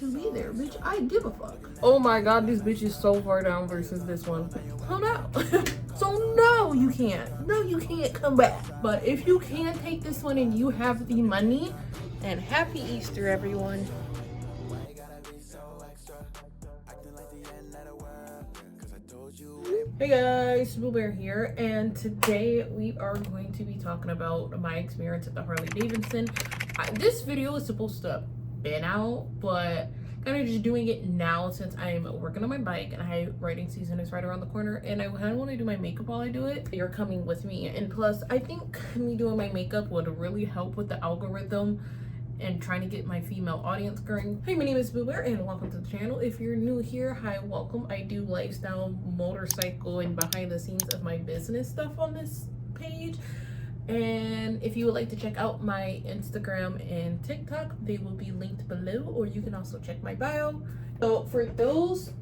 to be there, bitch. I give a fuck. Oh my god, this bitch is so far down versus this one. Oh no. So no, you can't. No, you can't come back. But if you can take this one and you have the money, and happy Easter, everyone. Hey guys, Boo Bear here, and today we are going to be talking about my experience at the Harley-Davidson. This video is supposed to have been out, but kind of just doing it now since I'm working on my bike and riding season is right around the corner, and I kind of want to do my makeup while I do it. You're coming with me, and plus I think me doing my makeup would really help with the algorithm and trying to get my female audience growing. Hey, my name is Boo Bear and welcome to the channel. If you're new here, hi, welcome. I do lifestyle, motorcycle, and behind the scenes of my business stuff on this page. And if you would like to check out my Instagram and TikTok, they will be linked below, or you can also check my bio. So for those,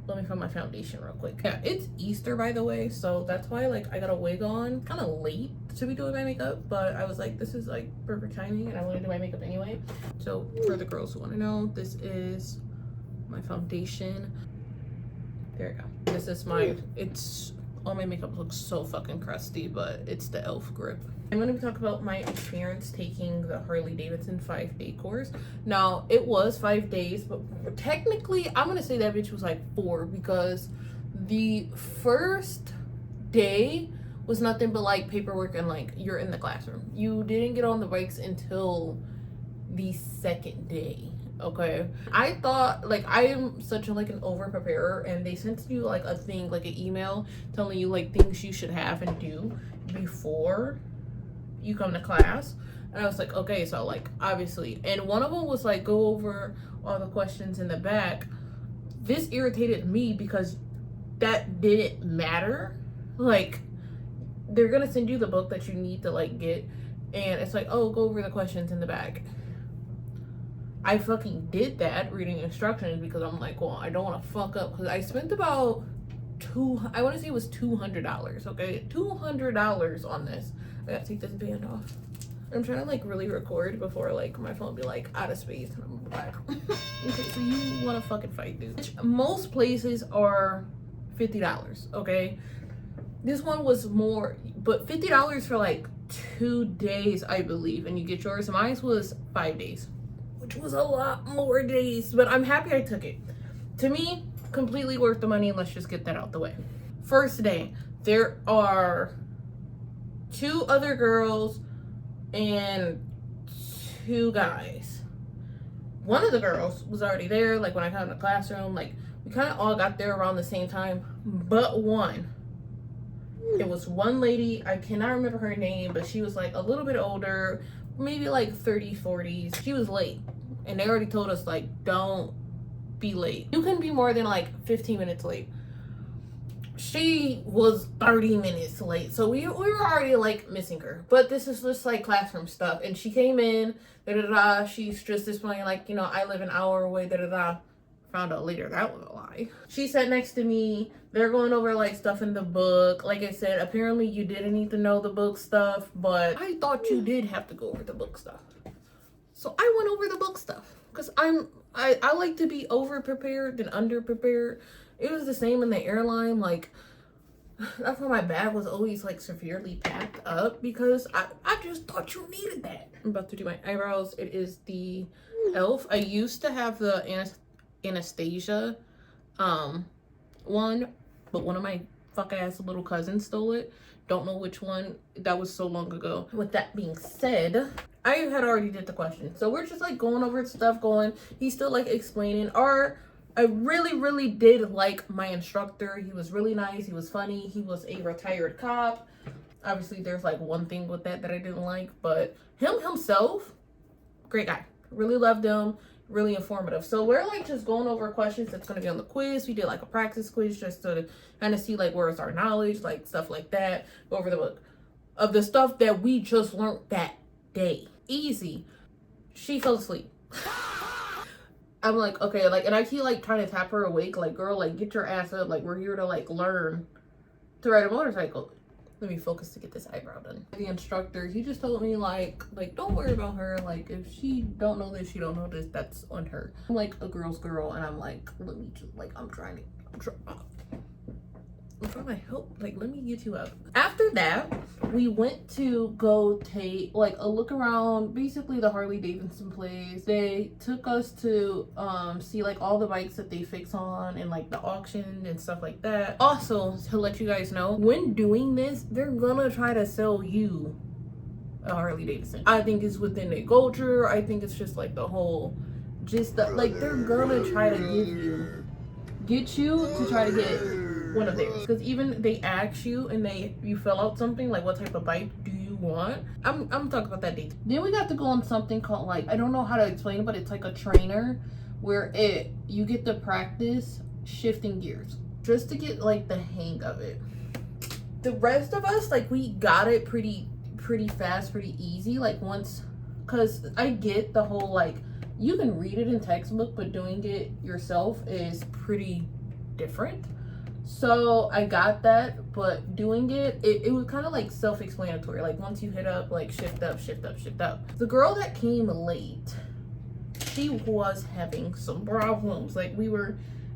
let me find my foundation real quick. Yeah, it's Easter, by the way, so that's why like I got a wig on kind of late to be doing my makeup, but I was like, this is like perfect timing and I want to do my makeup anyway. So for the girls who want to know, this is my foundation. There you go. This is my, it's, all my makeup looks so fucking crusty, but it's the e.l.f. grip. I'm going to be talking about my experience taking the Harley-Davidson 5-day course. Now, it was 5 days, but technically, I'm going to say that bitch was like 4, because the first day was nothing but like paperwork and like you're in the classroom. You didn't get on the bikes until the second day. Okay, I thought like I am such a like an over preparer, and they sent you like a thing, like an email telling you like things you should have and do before you come to class. And I was like, okay, so like obviously, and one of them was like go over all the questions in the back. This irritated me because that didn't matter. Like they're gonna send you the book that you need to like get, and it's like, oh, go over the questions in the back. I fucking did that, reading instructions, because I'm like, well, I don't want to fuck up, because I spent about I want to say it was $200, okay? $200 on this. I gotta take this band off. I'm trying to like really record before like my phone be like out of space and I'm back. Okay, so you want to fucking fight, dude. Most places are $50, okay? This one was more, but $50 for like 2 days, I believe, and you get yours. Mine was 5 days, which was a lot more days, but I'm happy I took it. To me, completely worth the money, and let's just get that out the way. First day, there are 2 other girls and 2 guys. One of the girls was already there, like when I got in the classroom, like we kind of all got there around the same time, but one. It was one lady, I cannot remember her name, but she was like a little bit older, maybe like 30s, 40s. She was late, and they already told us like, don't be late. You couldn't be more than like 15 minutes late. She was 30 minutes late, so we were already like missing her. But this is just like classroom stuff, and she came in, she's just displaying like, you know, I live an hour away, Found out later that was a lie. She sat next to me. They're going over like stuff in the book. Like I said, apparently you didn't need to know the book stuff, but I thought you did have to go over the book stuff. So I went over the book stuff because I like to be over prepared than under prepared. It was the same in the airline. Like that's why my bag was always like severely packed up, because I just thought you needed that. I'm about to do my eyebrows. It is the e.l.f. I used to have the Anastasia one, but one of my fuck ass little cousins stole it. Don't know which one. That was so long ago. With that being said, I had already did the question, so we're just like going over stuff, he's still like explaining. I really did like my instructor. He was really nice, he was funny, he was a retired cop. Obviously there's like one thing with that I didn't like, but himself, great guy, really loved him. Really informative. So we're like just going over questions that's going to be on the quiz. We did like a practice quiz just to kind of see like where's our knowledge, like stuff like that. Go over the book of the stuff that we just learned that day. Easy. She fell asleep. I'm like, okay, like, and I keep like trying to tap her awake, like, girl, like, get your ass up, like, we're here to like learn to ride a motorcycle. Let me focus to get this eyebrow done. The instructor, he just told me like don't worry about her. Like if she don't know this, she don't know this, that's on her. I'm like a girl's girl, and I'm like, let me just like I'm trying to help. Like, let me get you up. After that, we went to go take like a look around basically the Harley-Davidson place. They took us to see like all the bikes that they fix on and like the auction and stuff like that. Also, to let you guys know, when doing this, they're gonna try to sell you a Harley-Davidson. I think it's within their culture. I think it's just like the whole like they're gonna try to get you to try to get one of theirs, because even they ask you and you fill out something like what type of bike do you want. I'm talking about that date. Then we got to go on something called like, I don't know how to explain it, but it's like a trainer where you get to practice shifting gears just to get like the hang of it. The rest of us, like, we got it pretty fast, pretty easy. Like once, because I get the whole like you can read it in textbook, but doing it yourself is pretty different. So I got that, but doing it was kind of like self-explanatory. Like once you hit up, like shift up, shift up, shift up. The girl that came late, she was having some problems. Like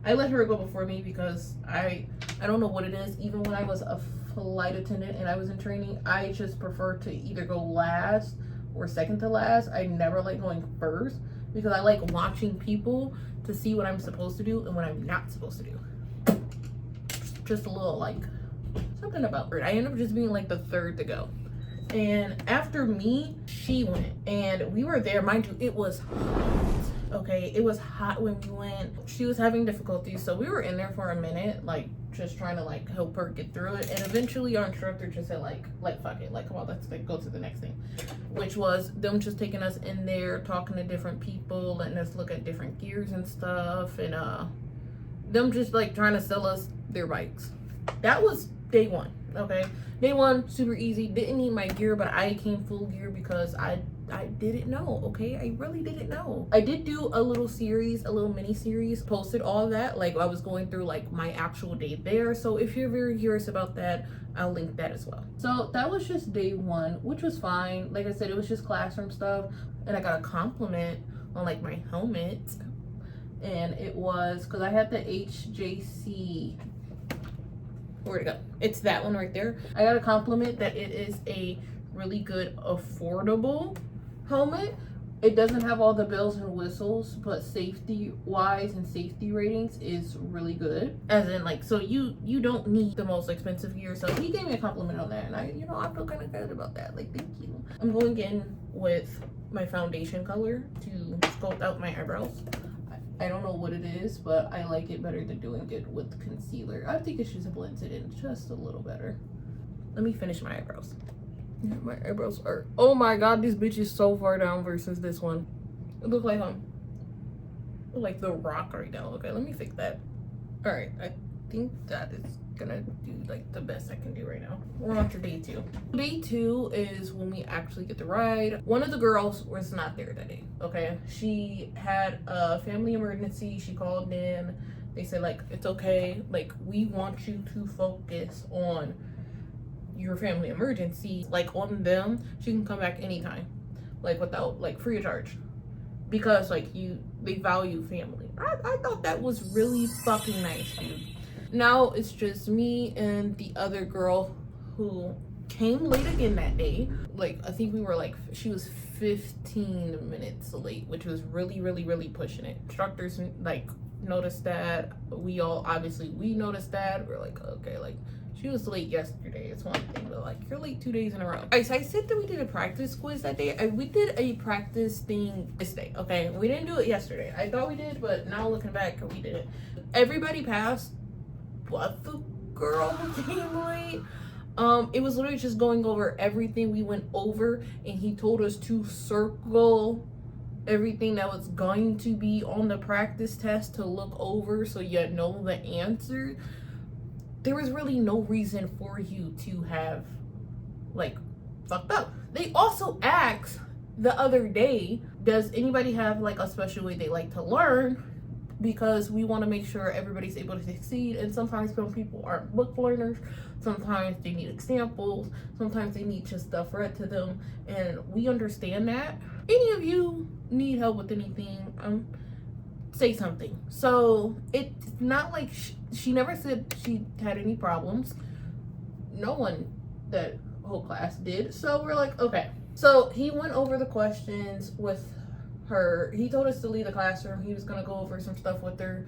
I let her go before me because I don't know what it is. Even when I was a flight attendant and I was in training, I just prefer to either go last or second to last. I never like going first because I like watching people to see what I'm supposed to do and what I'm not supposed to do. Just a little like something about it. I ended up just being like the third to go, and after me she went, and we were there. Mind you, it was hot. Okay, it was hot when we went. She was having difficulties, so we were in there for a minute, like just trying to like help her get through it. And eventually our instructor just said like fuck it, like come on, let's like go to the next thing, which was them just taking us in there, talking to different people, letting us look at different gears and stuff, and them just like trying to sell us their bikes. That was day one. Okay, day one, super easy. Didn't need my gear, but I came full gear because I didn't know. Okay, I really didn't know. I did do a little mini series, posted all that. Like I was going through like my actual day there. So if you're very curious about that, I'll link that as well. So that was just day one, which was fine. Like I said, it was just classroom stuff, and I got a compliment on like my helmet. And it was because I had the HJC. Where'd it go? It's that one right there. I got a compliment that it is a really good, affordable helmet. It doesn't have all the bells and whistles, but safety wise and safety ratings is really good. As in like, so you don't need the most expensive gear. So he gave me a compliment on that, and I feel kind of good about that. Like, thank you. I'm going in with my foundation color to sculpt out my eyebrows. I don't know what it is, but I like it better than doing it with concealer. I think it just blends it in just a little better. Let me finish my eyebrows. Yeah, my eyebrows are, oh my god, this bitch is so far down versus this one. It looks like The Rock right now. Okay, let me fix that. All right, I think that is gonna do like the best I can do right now. We're on to day two. Day two is when we actually get the ride. One of the girls was not there that day. Okay, she had a family emergency. She called in. They said like, it's okay, like we want you to focus on your family emergency, like on them. She can come back anytime, like without like free of charge, because like they value family. I thought that was really fucking nice, dude. Now it's just me and the other girl who came late again that day. Like I think we were like, she was 15 minutes late, which was really pushing it. Instructors like noticed that. We noticed that. We're like, okay, like she was late yesterday, it's one thing, but like you're late 2 days in a row. Alright, so I said that we did a practice quiz that day. We did a practice thing this day. Okay, we didn't do it yesterday. I thought we did, but now looking back, we did it. Everybody passed, but the girl who came late. It was literally just going over everything we went over, and he told us to circle everything that was going to be on the practice test to look over so you know the answer. There was really no reason for you to have like fucked up. They also asked the other day, does anybody have like a special way they like to learn? because we want to make sure everybody's able to succeed. And sometimes some people aren't book learners, sometimes they need examples, sometimes they need just stuff read to them, and we understand that. Any of you need help with anything, say something. So it's not like she never said she had any problems. No one that whole class did. So we're like, okay. So he went over the questions with her. He told us to leave the classroom. He was gonna go over some stuff with her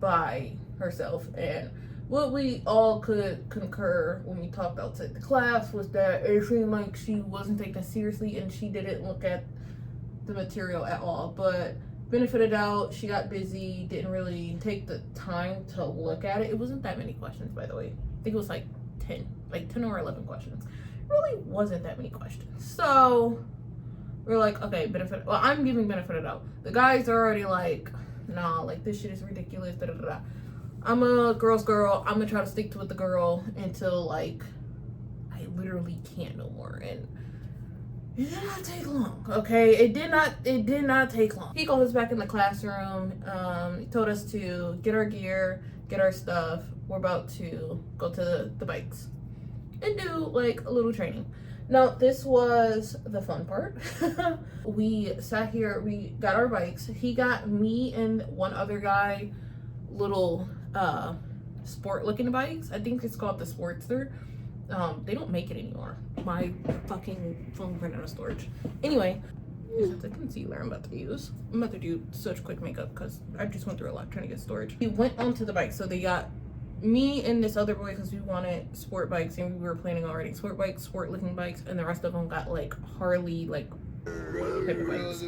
by herself. And what we all could concur when we talked outside the class was that it seemed like she wasn't taken seriously and she didn't look at the material at all. But benefit of doubt, she got busy, didn't really take the time to look at it. It wasn't that many questions, by the way. I think it was like 10 or 11 questions. It really wasn't that many questions. So we're like, okay, well, I'm giving benefit of doubt. The guys are already like, nah, like this shit is ridiculous, da da da. I'm a girl's girl. I'm gonna try to stick to with the girl until like I literally can't no more. And it did not take long, okay? It did not take long. He called us back in the classroom. He told us to get our gear, get our stuff. We're about to go to the bikes and do like a little training. Now, this was the fun part. We sat here, we got our bikes. He got me and one other guy little sport looking bikes. I think it's called the Sportster. They don't make it anymore. My fucking phone ran out of storage. Anyway, this is the concealer I'm about to use. I'm about to do such quick makeup because I just went through a lot trying to get storage. We went onto the bike, so they got me and this other boy because we wanted sport bikes and we were planning already sport bikes, sport looking bikes, and the rest of them got like Harley like type of bikes.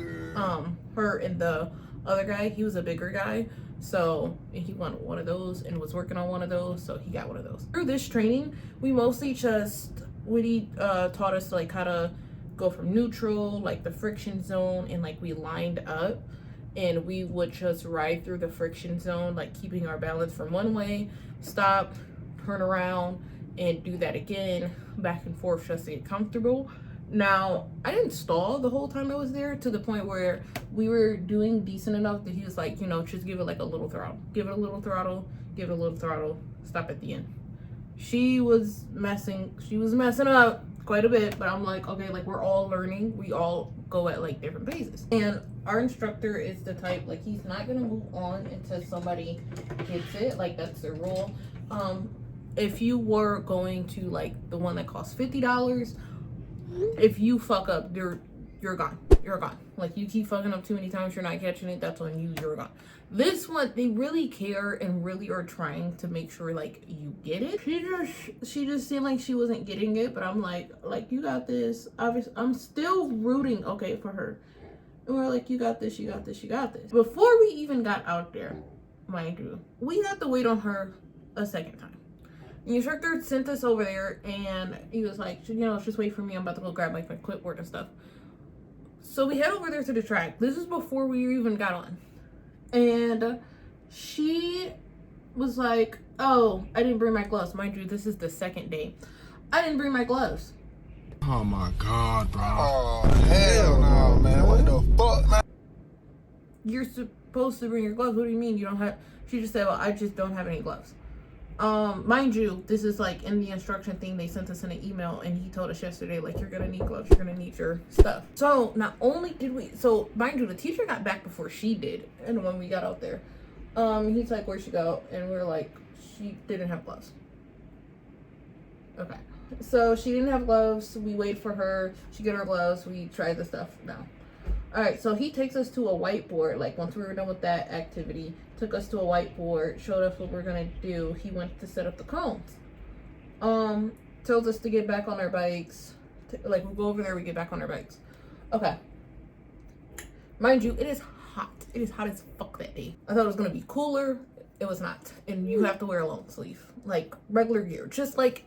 Her and the other guy, he was a bigger guy, so he wanted one of those and was working on one of those, so he got one of those. Through this training, we mostly just Woody taught us like how to go from neutral, like the friction zone, and like we lined up and we would just ride through the friction zone, like keeping our balance from one way, stop, turn around, and do that again, back and forth just to get comfortable. Now, I didn't stall the whole time I was there, to the point where we were doing decent enough that he was like, you know, just give it like a little throttle. Give it a little throttle, give it a little throttle, stop at the end. She was messing up quite a bit, but I'm like, okay, like we're all learning. We all go at like different paces. And our instructor is the type, like he's not gonna move on until somebody gets it. Like that's the rule. If you were going to like the one that costs $50, if you fuck up, you're gone. You're gone. Like you keep fucking up too many times, you're not catching it, that's on you, you're gone. This one, they really care and really are trying to make sure like you get it. She just seemed like she wasn't getting it, but I'm like you got this. Obviously, I'm still rooting, okay, for her. And we're like, you got this, you got this, you got this. Before we even got out there, mind you, we had to wait on her a second time. The instructor sent us over there and he was like, you know, just wait for me. I'm about to go grab like my clipboard and stuff. So we head over there to the track. This is before we even got on. And she was like, oh, I didn't bring my gloves. Mind you, this is the second day. I didn't bring my gloves. Oh my God, bro. Oh, hell no, man. What the fuck, man? You're supposed to bring your gloves. What do you mean you don't have? She just said, well, I just don't have any gloves. Mind you, this is like in the instruction thing they sent us in an email, and he told us yesterday, like, you're gonna need gloves, you're gonna need your stuff. So not only did we, so mind you, the teacher got back before she did, and when we got out there, he's like, where'd she go? And we're like, she didn't have gloves. Okay, so she didn't have gloves. We wait for her, she get her gloves, we try the stuff now. All right, so he takes us to a whiteboard. Like once we were done with that activity, took us to a whiteboard, showed us what we're gonna do. He went to set up the cones. Tells us to get back on our bikes. Like we go over there, we get back on our bikes. Okay. Mind you, it is hot. It is hot as fuck that day. I thought it was gonna be cooler. It was not. And you have to wear a long sleeve, like regular gear, just like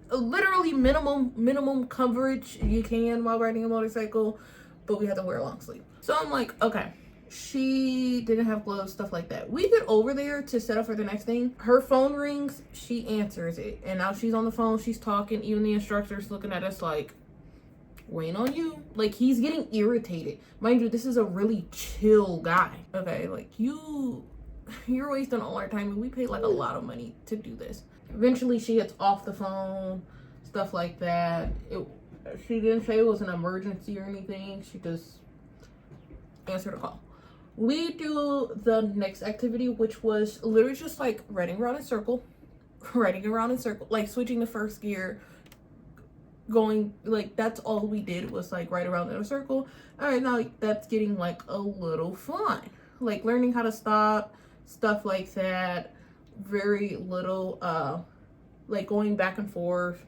literally minimum coverage you can while riding a motorcycle. But we had to wear a long sleeve. So I'm like, okay, she didn't have gloves, stuff like that. We get over there to set up for the next thing. Her phone rings, she answers it. And now she's on the phone, she's talking. Even the instructor's looking at us like, weighing on you. Like, he's getting irritated. Mind you, this is a really chill guy. Okay, like, you're wasting all our time, and we paid like a lot of money to do this. Eventually she gets off the phone, stuff like that. She didn't say it was an emergency or anything. She just answered a call. We do the next activity, which was literally just like riding around in circle, like switching the first gear, going, like, that's all we did was like ride around in a circle. All right, now that's getting like a little fun, like learning how to stop, stuff like that. Very little like going back and forth.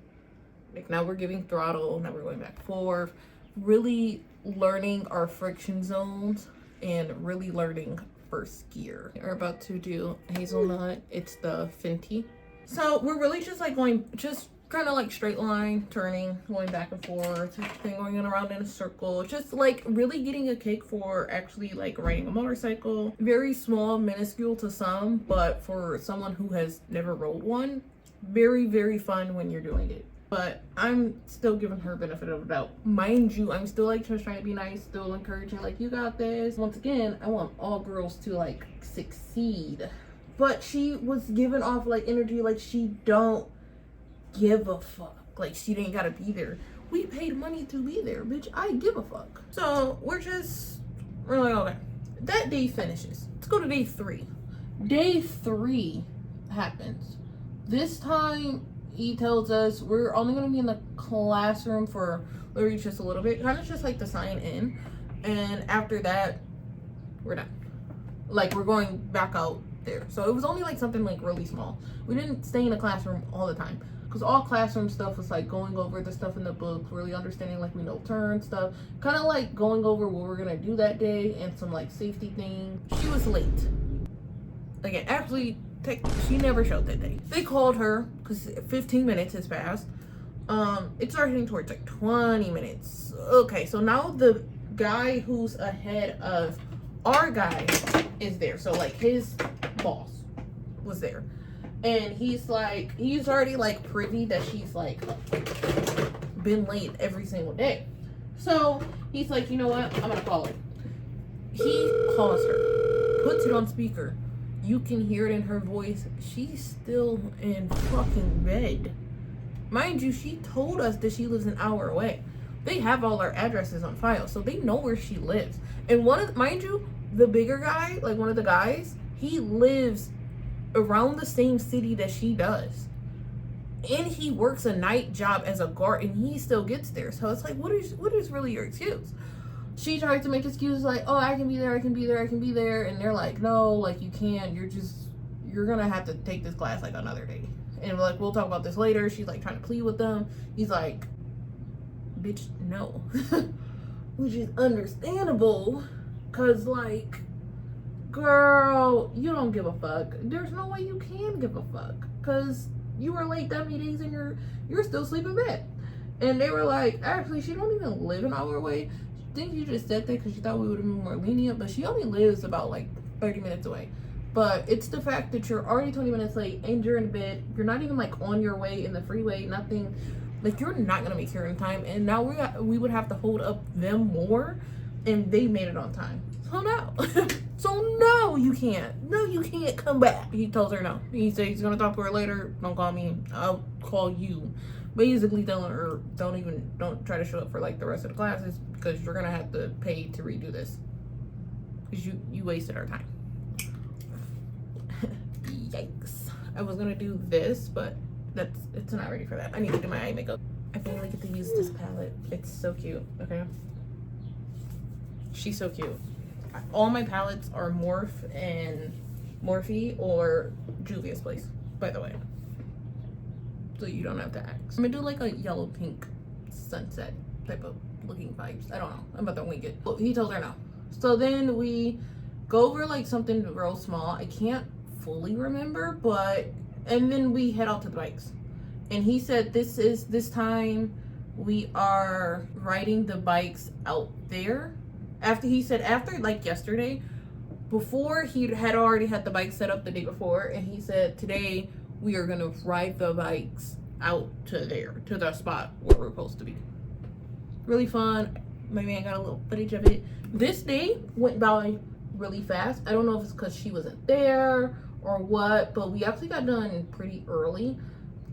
Like, now we're giving throttle, now we're going back and forth, really learning our friction zones and really learning first gear. We're about to do hazelnut. It's the Fenty. So we're really just like going, just kind of like straight line, turning, going back and forth, then going around in a circle, just like really getting a kick for actually like riding a motorcycle. Very small, minuscule to some, but for someone who has never rode one, very, very fun when you're doing it. But I'm still giving her benefit of the doubt. Mind you, I'm still like just trying to be nice, still encouraging, like, you got this. Once again, I want all girls to like succeed. But she was giving off like energy like she don't give a fuck. Like, she didn't gotta be there. We paid money to be there, bitch. I give a fuck. So we're like, okay. That day finishes. Let's go to day 3. Day 3 happens. This time he tells us we're only gonna be in the classroom for literally just a little bit, kind of just like to sign in, and after that we're done. Like, we're going back out there. So it was only like something like really small. We didn't stay in the classroom all the time, because all classroom stuff was like going over the stuff in the book, really understanding like we know turn stuff, kind of like going over what we're gonna do that day and some like safety things. She was late again. Actually, she never showed that day. They called her because 15 minutes has passed. It's starting towards like 20 minutes. Okay, so now the guy who's ahead of our guy is there. So like his boss was there, and he's already like privy that she's like been late every single day. So he's like, you know what, I'm gonna call her. He calls her, puts it on speaker. You can hear it in her voice. She's still in fucking bed. Mind you, she told us that she lives an hour away. They have all our addresses on file, so they know where she lives. And mind you, the bigger guy, like one of the guys, he lives around the same city that she does. And he works a night job as a guard, and he still gets there. So it's like, what is really your excuse? She tried to make excuses like, oh, I can be there, I can be there, I can be there. And they're like, no, like, you can't. You're gonna have to take this class like another day. And we're like, we'll talk about this later. She's like trying to plead with them. He's like, bitch, no. Which is understandable, because like, girl, you don't give a fuck. There's no way you can give a fuck, because you were late that many days and you're still sleeping in bed. And they were like, actually, she don't even live an hour away. I think you just said that because you thought we would have been more lenient, but she only lives about like 30 minutes away. But it's the fact that you're already 20 minutes late and you're in bed. You're not even like on your way in the freeway, nothing. Like, you're not gonna make here in time. And now we would have to hold up them more, and they made it on time. So no. So no, you can't. No, you can't come back. He tells her no. He said he's gonna talk to her later. Don't call me. I'll call you. Basically telling her, don't try to show up for like the rest of the classes, because you're gonna have to pay to redo this, because you wasted our time. Yikes. I was gonna do this, but it's not ready for that. I need to do my eye makeup. I finally get to use this palette. It's so cute. Okay, she's so cute. All my palettes are Morphe and Morphe or Juvia's Place, by the way, so you don't have to ask. I'm gonna do like a yellow pink sunset type of looking vibes. I don't know, I'm about to wing it. He tells her no. So then we go over like something real small. I can't fully remember, and then we head out to the bikes. And he said this time we are riding the bikes out there. After like yesterday, before he had already had the bike set up the day before, and he said today we are gonna ride the bikes out to there, to the spot where we're supposed to be. really fun. My man got a little footage of it. This day went by really fast. I don't know if it's because she wasn't there or what, but we actually got done pretty early.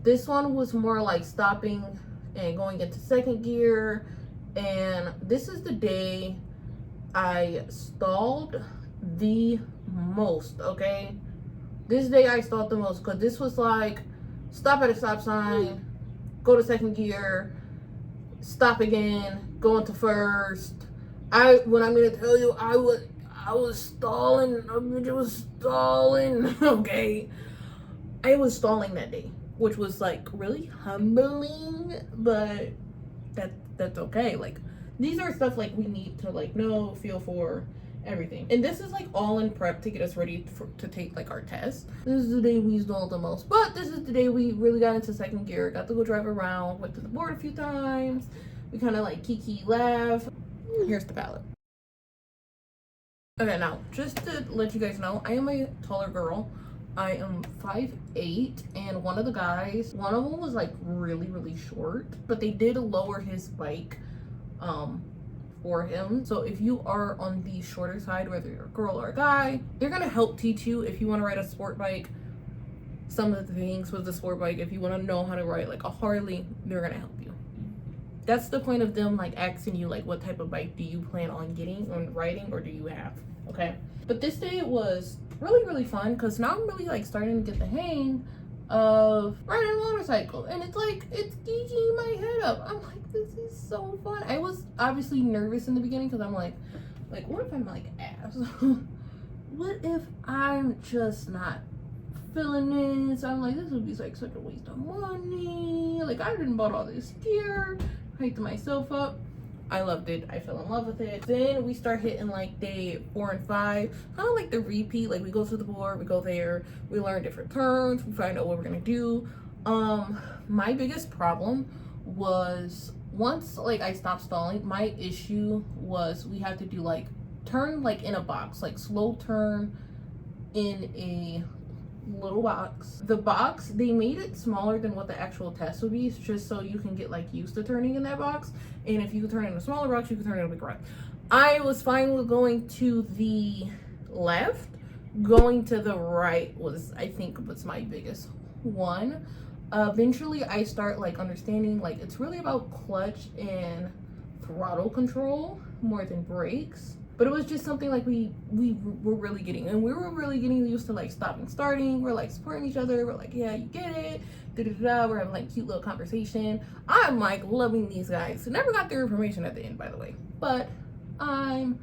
This one was more like stopping and going into second gear, and this is the day I stalled the most. Okay, this day I stalled the most because this was like stop at a stop sign, go to second gear, stop again, go into first. When I'm gonna tell you, I was stalling. It was stalling. Okay, I was stalling that day, which was like really humbling, but that's okay. Like, these are stuff like we need to like know, feel for everything. And this is like all in prep to get us ready to take like our test. This is the day we stalled the most, but this is the day we really got into second gear, got to go drive around, went to the board a few times. We kind of like kiki laugh. Here's the palette. Okay, now just to let you guys know, I am a taller girl. I am 5'8", and one of them was like really short, but they did lower his bike for him. So if you are on the shorter side, whether you're a girl or a guy, they're gonna help teach you if you want to ride a sport bike. Some of the things with the sport bike, if you want to know how to ride like a Harley, they're gonna help you. That's the point of them like asking you like what type of bike do you plan on getting on riding, or do you have. Okay, but this day was really fun because now I'm really like starting to get the hang of riding a motorcycle, and it's like it's geeking my head up. I'm like, this is so fun. I was obviously nervous in the beginning because I'm like what if I'm like ass? What if I'm just not feeling this? I'm like, this would be like such a waste of money. Like, I didn't bought all this gear, hyped myself up. I loved it. I fell in love with it. Then we start hitting like day 4 and 5, kind of like the repeat. Like, we go to the board, we go there, we learn different turns, we find out what we're gonna do. My biggest problem was once like I stopped stalling, my issue was we had to do like turn like in a box, like slow turn in a little box. The box, they made it smaller than what the actual test would be, just so you can get like used to turning in that box. And if you turn in a smaller box, you can turn in a big box. I was fine with going to the left. Going to the right was, I think, was my biggest one. Eventually I start like understanding like it's really about clutch and throttle control more than brakes. But it was just something like we were really getting, and we were really getting used to like stopping, starting. We're like supporting each other. We're like, yeah, you get it. We're having like cute little conversation. I'm like loving these guys. Never got their information at the end, by the way, but I'm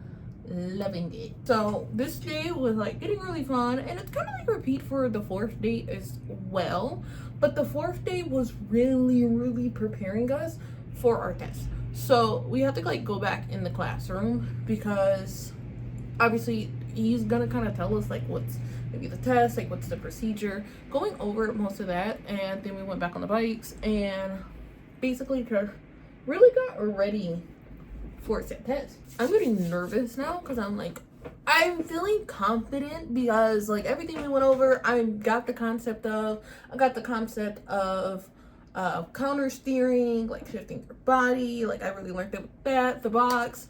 loving it. So this day was like getting really fun, and it's kind of like a repeat for the 4th day as well. But the 4th day was really preparing us for our test. So we have to like go back in the classroom because obviously he's gonna kind of tell us like what's maybe the test, like what's the procedure, going over most of that. And then we went back on the bikes and basically really got ready for said test. I'm getting nervous now because I'm feeling confident because like everything we went over, I got the concept of counter steering, like shifting your body. Like, I really learned that, the box,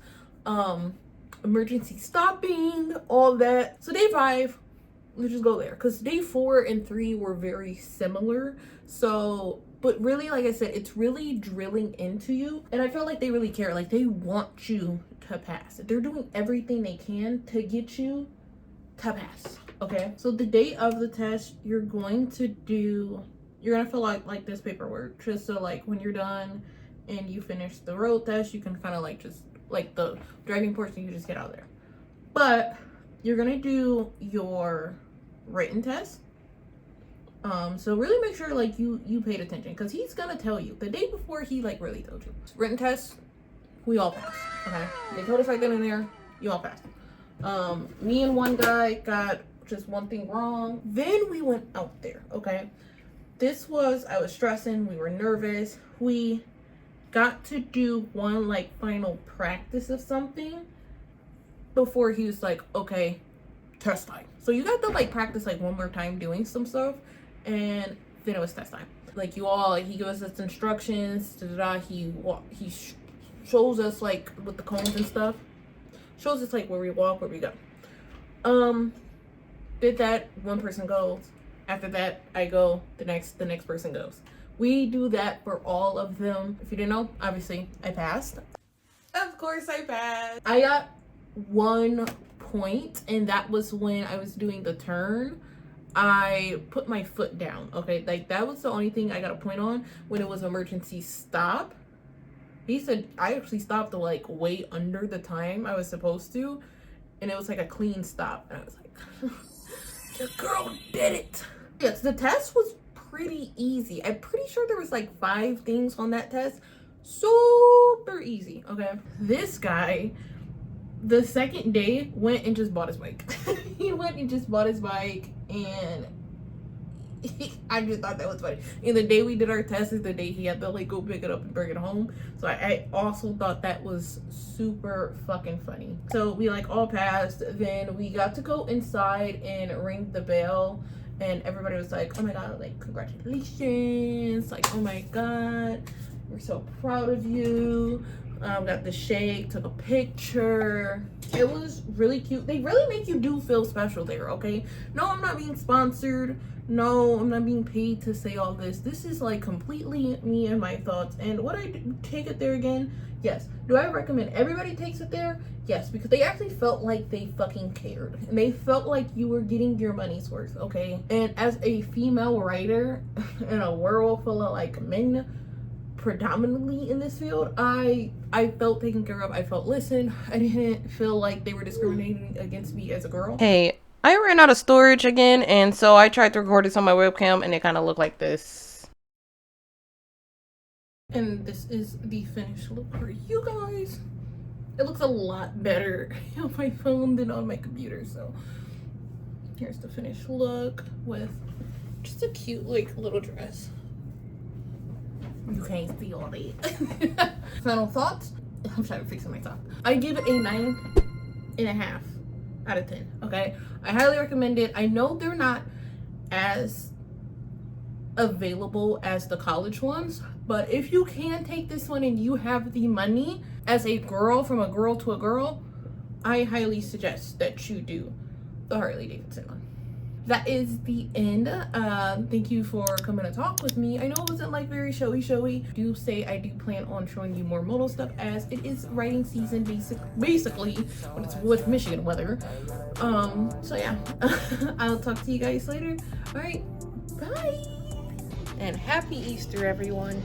emergency stopping, all that. So day 5, let's just go there, because day 4 and 3 were very similar. So, but really, like I said, it's really drilling into you, and I feel like they really care. Like, they want you to pass. They're doing everything they can to get you to pass. Okay, so the day of the test, you're gonna fill out like this paperwork, just so like when you're done and you finish the road test, you can kind of like just like the driving portion, you just get out of there. But you're gonna do your written test. So really make sure like you paid attention, because he's gonna tell you the day before. He like really told you written test, we all passed. Okay, they told us right then and there, you all passed. Me and one guy got just one thing wrong. Then we went out there. Okay, I was stressing, we were nervous. We got to do one like final practice of something before he was like, okay, test time. So you got to like practice like one more time doing some stuff, and then it was test time. Like he gave us his instructions, he shows us like with the cones and stuff. Shows us like where we walk, where we go. Did that, one person goes. After that, I go, the next person goes. We do that for all of them. If you didn't know, obviously I passed. Of course I passed. I got 1 point, and that was when I was doing the turn. I put my foot down, okay? Like, that was the only thing I got a point on when it was emergency stop. He said I actually stopped to like way under the time I was supposed to, and it was like a clean stop. And I was like, your girl did it. Yes, the test was pretty easy. I'm pretty sure there was like 5 things on that test. Super easy, okay? This guy, the second day, went and just bought his bike. He went and just bought his bike, and I just thought that was funny. And the day we did our test is the day he had to like go pick it up and bring it home. So I also thought that was super fucking funny. So we like all passed. Then we got to go inside and ring the bell, and everybody was like, oh my god, like congratulations, like oh my god, we're so proud of you. Got the shake, took a picture. It was really cute. They really make you do feel special there, okay? No, I'm not being sponsored. No, I'm not being paid to say all this. This is like completely me and my thoughts. And would I take it there again? Yes. Do I recommend everybody takes it there? Yes, because they actually felt like they fucking cared. And they felt like you were getting your money's worth, okay? And as a female writer in a world full of like men, predominantly in this field, I felt taken care of. I felt listened. I didn't feel like they were discriminating against me as a girl. Hey, I ran out of storage again, and so I tried to record this on my webcam, and it kind of looked like this. And this is the finished look for you guys. It looks a lot better on my phone than on my computer. So here's the finished look with just a cute like little dress. You can't see all that. Final thoughts. I'm trying to fix my top. I give it a 9.5 out of 10. Okay, I highly recommend it. I know they're not as available as the college ones, but if you can take this one and you have the money as a girl, from a girl to a girl, I highly suggest that you do the Harley-Davidson one. That is the end. Thank you for coming to talk with me. I know it wasn't like very showy. Do say I do plan on showing you more moto stuff as it is writing season basically when it's with Michigan weather. So yeah, I'll talk to you guys later. All right, bye, and happy Easter, everyone.